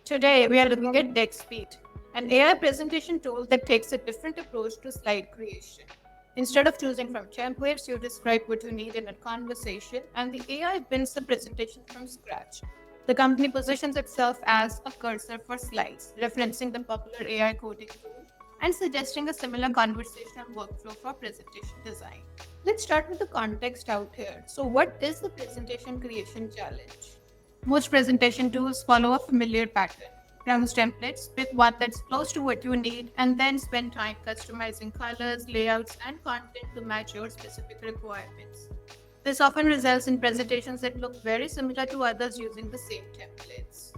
Today, we are looking at DexSpeed, an AI presentation tool that takes a different approach to slide creation. Instead of choosing from templates, you describe what you need in a conversation, and the AI builds the presentation from scratch. The company positions itself as a cursor for slides, referencing the popular AI coding tool and suggesting a similar conversational workflow for presentation design. Let's start with the context out here. So, what is the presentation creation challenge? Most presentation tools follow a familiar pattern. Browse templates, pick one that's close to what you need, and then spend time customizing colors, layouts, and content to match your specific requirements. This often results in presentations that look very similar to others using the same templates.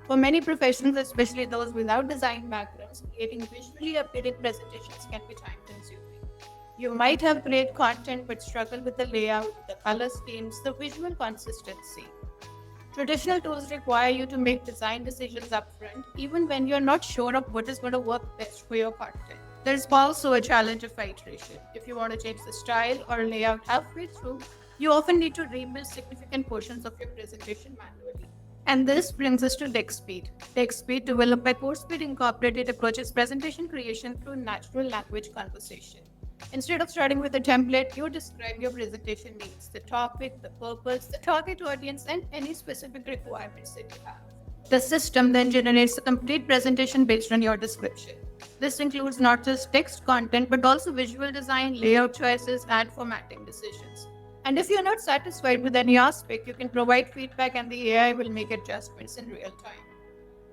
For many professionals, especially those without design backgrounds, creating visually appealing presentations can be time consuming. You might have great content but struggle with the layout, the color schemes, the visual consistency. Traditional tools require you to make design decisions upfront, even when you're not sure of what is going to work best for your content. There's also a challenge of iteration. If you want to change the style or layout halfway through, you often need to rebuild significant portions of your presentation manually. And this brings us to DexSpeed. DexSpeed, developed by CourseSpeed Incorporated, approaches presentation creation through natural language conversation. Instead of starting with a template, you describe your presentation needs, the topic, the purpose, the target audience, and any specific requirements that you have. The system then generates a complete presentation based on your description. This includes not just text content, but also visual design, layout choices, and formatting decisions. And if you're not satisfied with any aspect, you can provide feedback and the AI will make adjustments in real time.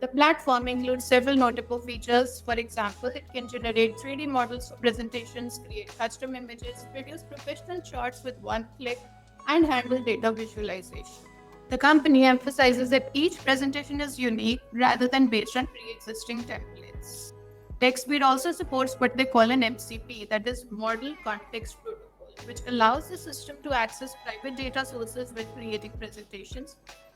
The platform includes several notable features. For example, it can generate 3D models for presentations, create custom images, produce professional charts with one click, and handle data visualization. The company emphasizes that each presentation is unique rather than based on pre-existing templates. TechSpeed also supports what they call an MCP, that is Model Context Protocol, which allows the system to access private data sources when creating presentations,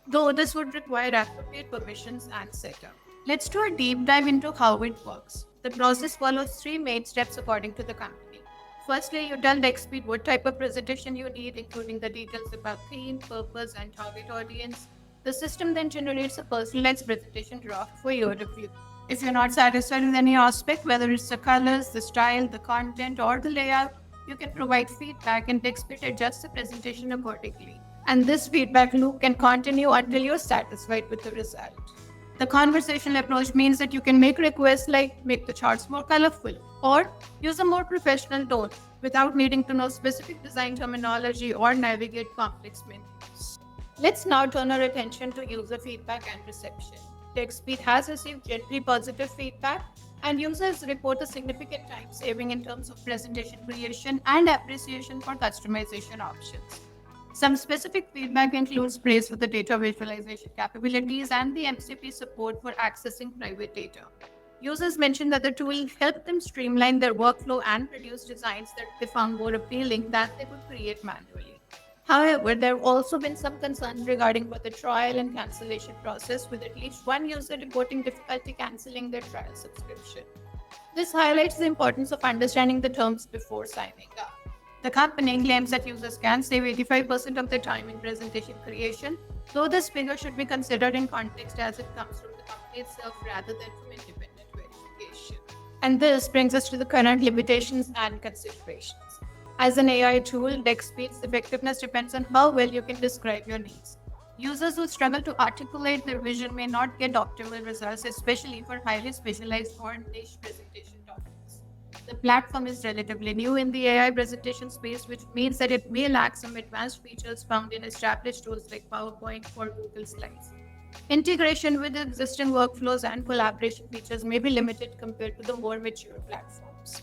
though this would require appropriate permissions and setup. Let's do a deep dive into how it works. The process follows three main steps according to the company. Firstly, you tell DexSpeed what type of presentation you need, including the details about theme, purpose, and target audience. The system then generates a personalized presentation draft for your review. If you're not satisfied with any aspect, whether it's the colors, the style, the content, or the layout, you can provide feedback and DexSpeed adjusts the presentation accordingly. And this feedback loop can continue until you're satisfied with the result. The conversational approach means that you can make requests like make the charts more colorful or use a more professional tone without needing to know specific design terminology or navigate complex menus. Let's now turn our attention to user feedback and reception. TechSpeed has received generally positive feedback, and users report a significant time saving in terms of presentation creation and appreciation for customization options. Some specific feedback includes praise for the data visualization capabilities and the MCP support for accessing private data. Users mentioned that the tool helped them streamline their workflow and produce designs that they found more appealing than they could create manually. However, there have also been some concerns regarding both the trial and cancellation process, with at least one user reporting difficulty canceling their trial subscription. This highlights the importance of understanding the terms before signing up. The company claims that users can save 85% of their time in presentation creation, though this figure should be considered in context as it comes from the company itself rather than from independent verification. And this brings us to the current limitations and considerations. As an AI tool, DexSpeed's effectiveness depends on how well you can describe your needs. Users who struggle to articulate their vision may not get optimal results, especially for highly specialized or niche presentation topics. The platform is relatively new in the AI presentation space, which means that it may lack some advanced features found in established tools like PowerPoint or Google Slides. Integration with existing workflows and collaboration features may be limited compared to the more mature platforms.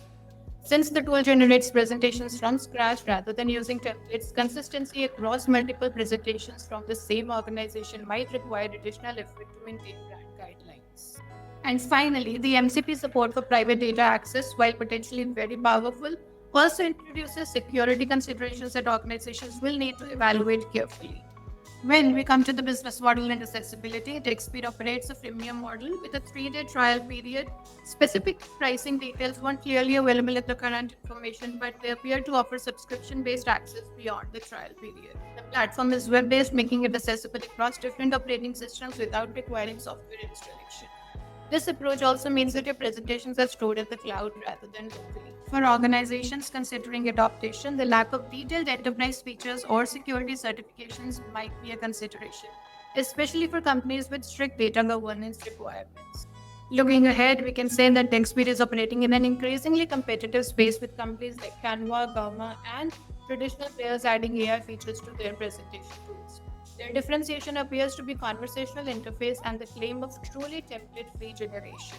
Since the tool generates presentations from scratch rather than using templates, consistency across multiple presentations from the same organization might require additional effort to maintain brand guidelines. And finally, the MCP support for private data access, while potentially very powerful, also introduces security considerations that organizations will need to evaluate carefully. When we come to the business model and accessibility, DexSpeed operates a freemium model with a 3-day trial period. Specific pricing details weren't clearly available in the current information, but they appear to offer subscription-based access beyond the trial period. The platform is web-based, making it accessible across different operating systems without requiring software installation. This approach also means that your presentations are stored in the cloud rather than locally. For organizations considering adoption, the lack of detailed enterprise features or security certifications might be a consideration, especially for companies with strict data governance requirements. Looking ahead, we can say that DexSpeed is operating in an increasingly competitive space with companies like Canva, Gamma, and traditional players adding AI features to their presentation tools. Their differentiation appears to be conversational interface and the claim of truly template-free generation.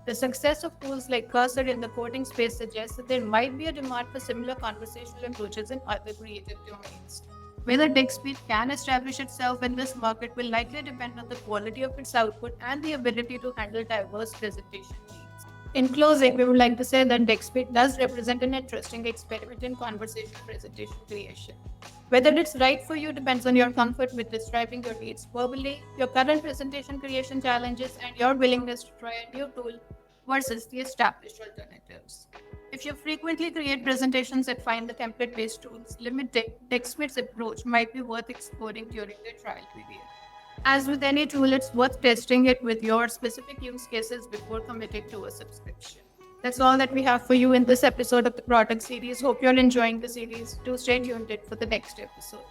The success of tools like Cursor in the coding space suggests that there might be a demand for similar conversational approaches in other creative domains. Whether DexSpeed can establish itself in this market will likely depend on the quality of its output and the ability to handle diverse presentation needs. In closing, we would like to say that DexSpeed does represent an interesting experiment in conversational presentation creation. Whether it's right for you depends on your comfort with describing your needs verbally, your current presentation creation challenges, and your willingness to try a new tool versus the established alternatives. If you frequently create presentations and find the template-based tools limiting, DexSpeed's approach might be worth exploring during the trial period. As with any tool, it's worth testing it with your specific use cases before committing to a subscription. That's all that we have for you in this episode of the product series. Hope you're enjoying the series. Do stay tuned in for the next episode.